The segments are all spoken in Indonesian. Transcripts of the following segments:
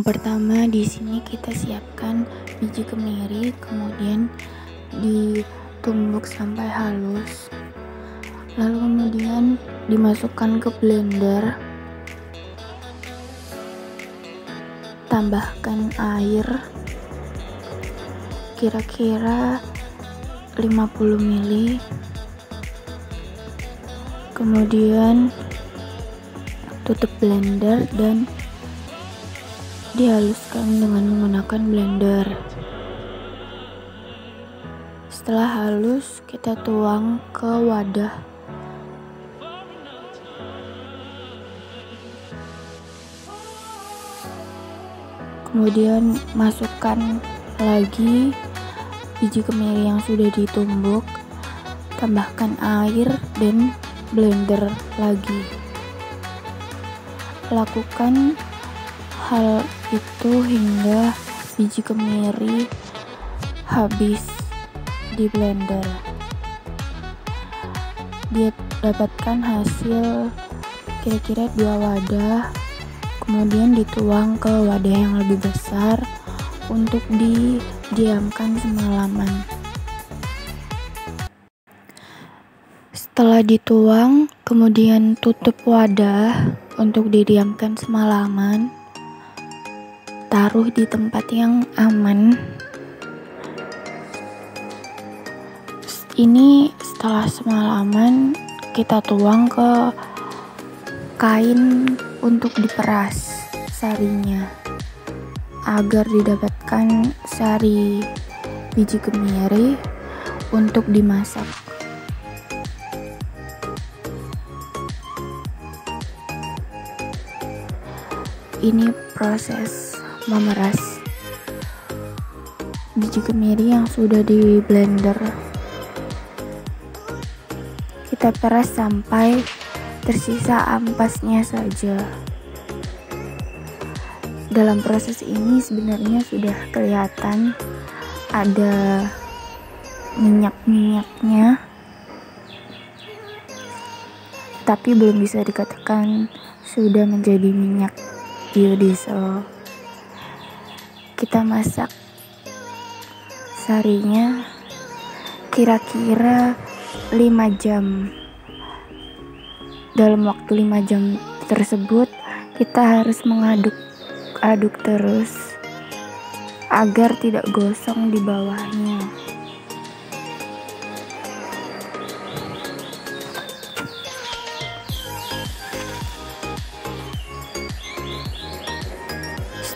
Yang pertama di sini kita siapkan biji kemiri, kemudian ditumbuk sampai halus. Lalu kemudian dimasukkan ke blender. Tambahkan air kira-kira 50 ml. Kemudian tutup blender dan dihaluskan dengan menggunakan blender. Setelah halus, kita tuang ke wadah. Kemudian masukkan lagi biji kemiri yang sudah ditumbuk, tambahkan air dan blender lagi. Lakukan hal itu hingga biji kemiri habis di blender. Dia dapatkan hasil kira-kira 2 wadah, kemudian dituang ke wadah yang lebih besar untuk didiamkan semalaman. Setelah dituang, kemudian tutup wadah untuk didiamkan semalaman. Taruh di tempat yang aman. Ini setelah semalaman kita tuang ke kain untuk diperas sarinya agar didapatkan sari biji kemiri untuk dimasak. Ini proses memeras biji kemiri yang sudah di blender. Kita peras sampai tersisa ampasnya saja. Dalam proses ini sebenarnya sudah kelihatan ada minyak-minyaknya, tapi belum bisa dikatakan sudah menjadi minyak biodiesel. Kita masak sarinya kira-kira 5 jam. Dalam waktu 5 jam tersebut kita harus mengaduk terus agar tidak gosong di bawahnya.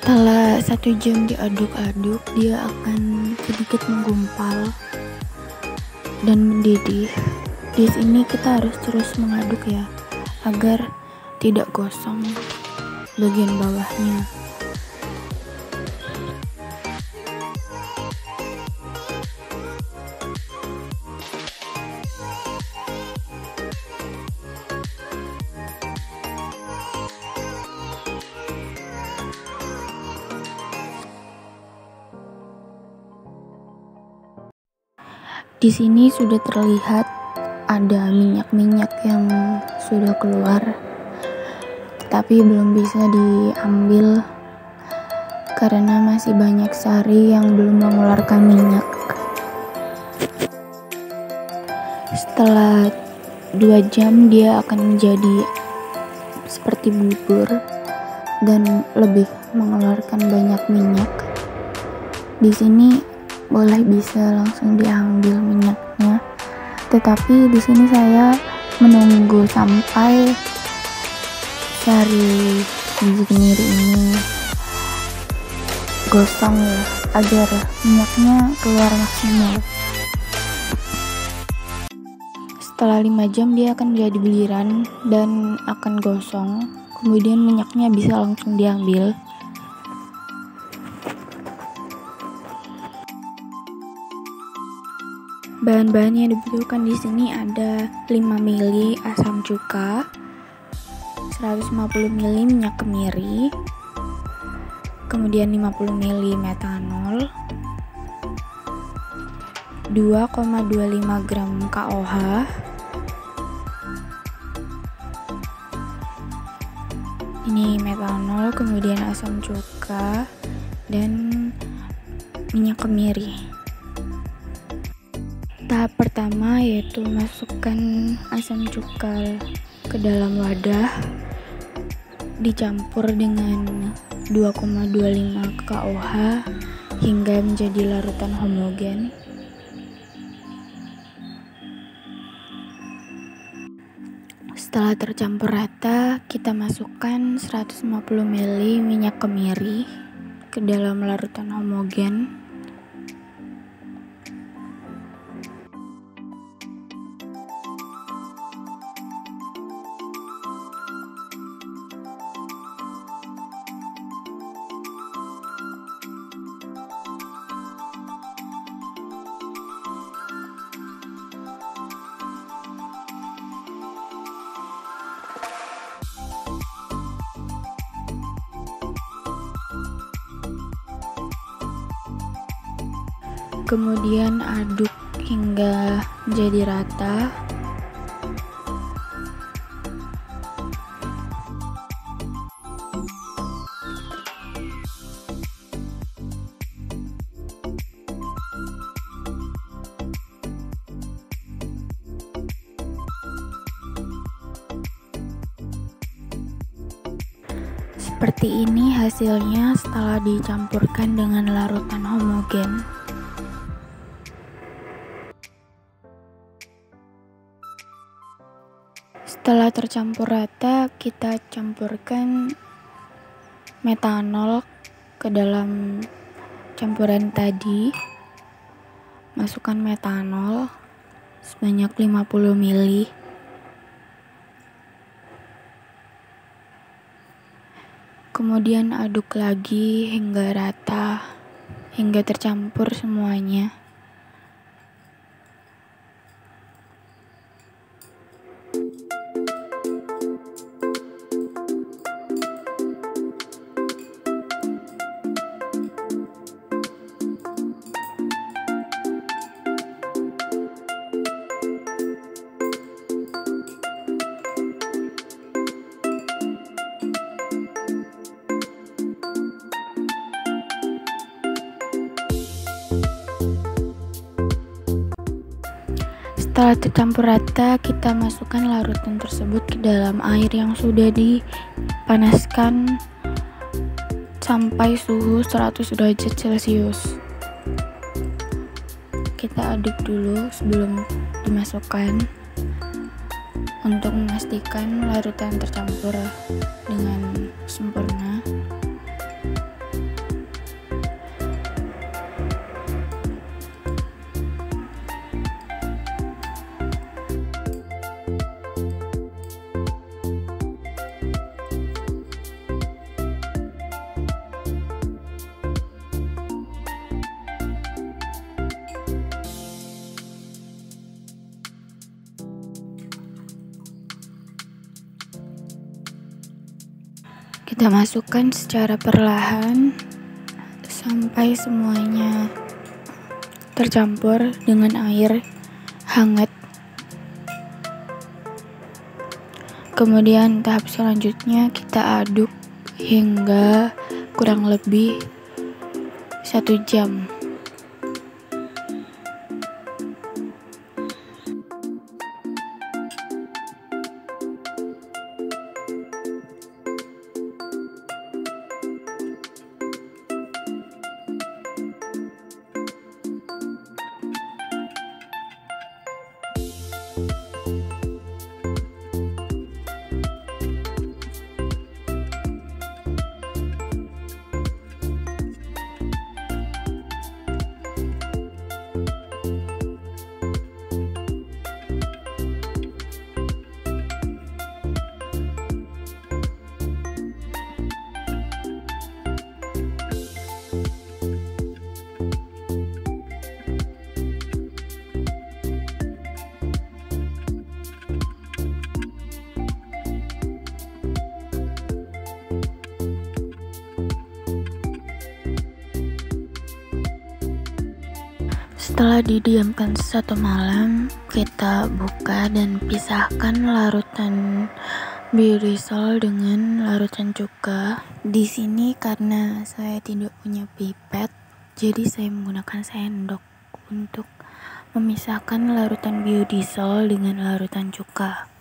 Setelah 1 jam diaduk-aduk, dia akan sedikit menggumpal dan mendidih. Di sini kita harus terus mengaduk ya, agar tidak gosong bagian bawahnya. Di sini sudah terlihat ada minyak-minyak yang sudah keluar, tetapi belum bisa diambil karena masih banyak sari yang belum mengeluarkan minyak. Setelah 2 jam dia akan menjadi seperti bubur dan lebih mengeluarkan banyak minyak. Di sini boleh bisa langsung diambil minyaknya, tetapi di sini saya menunggu sampai sari biji kemiri ini gosong ya, agar minyaknya keluar maksimal. Setelah 5 jam dia akan menjadi beliran dan akan gosong, kemudian minyaknya bisa langsung diambil. Bahan-bahan yang dibutuhkan di sini ada 5 ml asam cuka, 150 ml minyak kemiri, kemudian 50 ml metanol, 2,25 gram KOH, ini metanol, kemudian asam cuka cuka, dan minyak kemiri. Tahap pertama yaitu masukkan asam cuka ke dalam wadah, dicampur dengan 2,25 KOH hingga menjadi larutan homogen. Setelah tercampur rata, kita masukkan 150 ml minyak kemiri ke dalam larutan homogen. Kemudian aduk hingga menjadi rata. Seperti ini hasilnya setelah dicampurkan dengan larutan homogen. Setelah tercampur rata, kita campurkan metanol ke dalam campuran tadi. Masukkan metanol sebanyak 50 ml. Kemudian aduk lagi hingga rata, hingga tercampur semuanya. Setelah tercampur rata, kita masukkan larutan tersebut ke dalam air yang sudah dipanaskan sampai suhu 100 derajat Celcius. Kita aduk dulu sebelum dimasukkan untuk memastikan larutan tercampur dengan sempurna. Kita masukkan secara perlahan sampai semuanya tercampur dengan air hangat. Kemudian tahap selanjutnya kita aduk hingga kurang lebih 1 jam. Setelah didiamkan 1 malam, kita buka dan pisahkan larutan biodiesel dengan larutan cuka. Di sini karena saya tidak punya pipet, jadi saya menggunakan sendok untuk memisahkan larutan biodiesel dengan larutan cuka.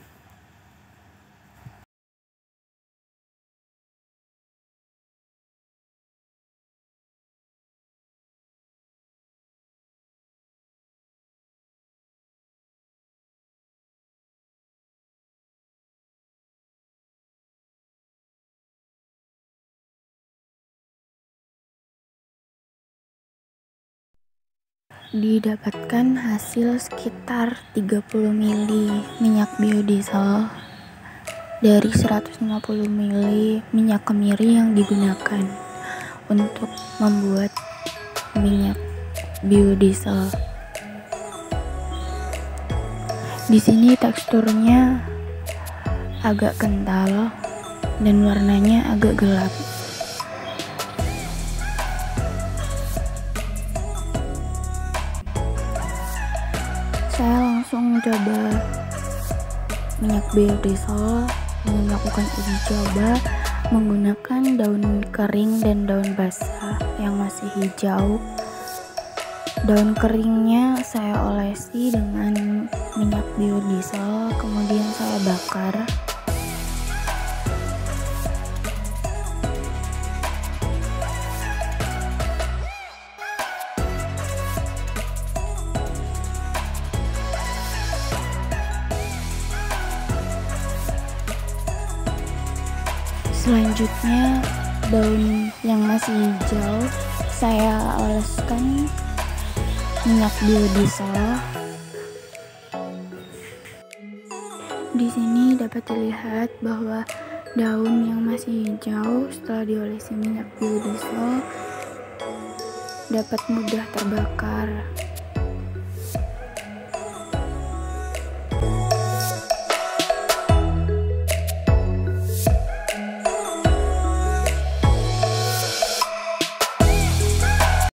Didapatkan hasil sekitar 30 mili minyak biodiesel dari 150 mili minyak kemiri yang digunakan untuk membuat minyak biodiesel. Di sini teksturnya agak kental dan warnanya agak gelap. Saya langsung coba minyak biodiesel dengan melakukan uji coba menggunakan daun kering dan daun basah yang masih hijau. Daun keringnya saya olesi dengan minyak biodiesel, kemudian saya bakar. Selanjutnya, daun yang masih hijau saya oleskan minyak biodiesel. Di sini dapat dilihat bahwa daun yang masih hijau setelah diolesi minyak biodiesel dapat mudah terbakar.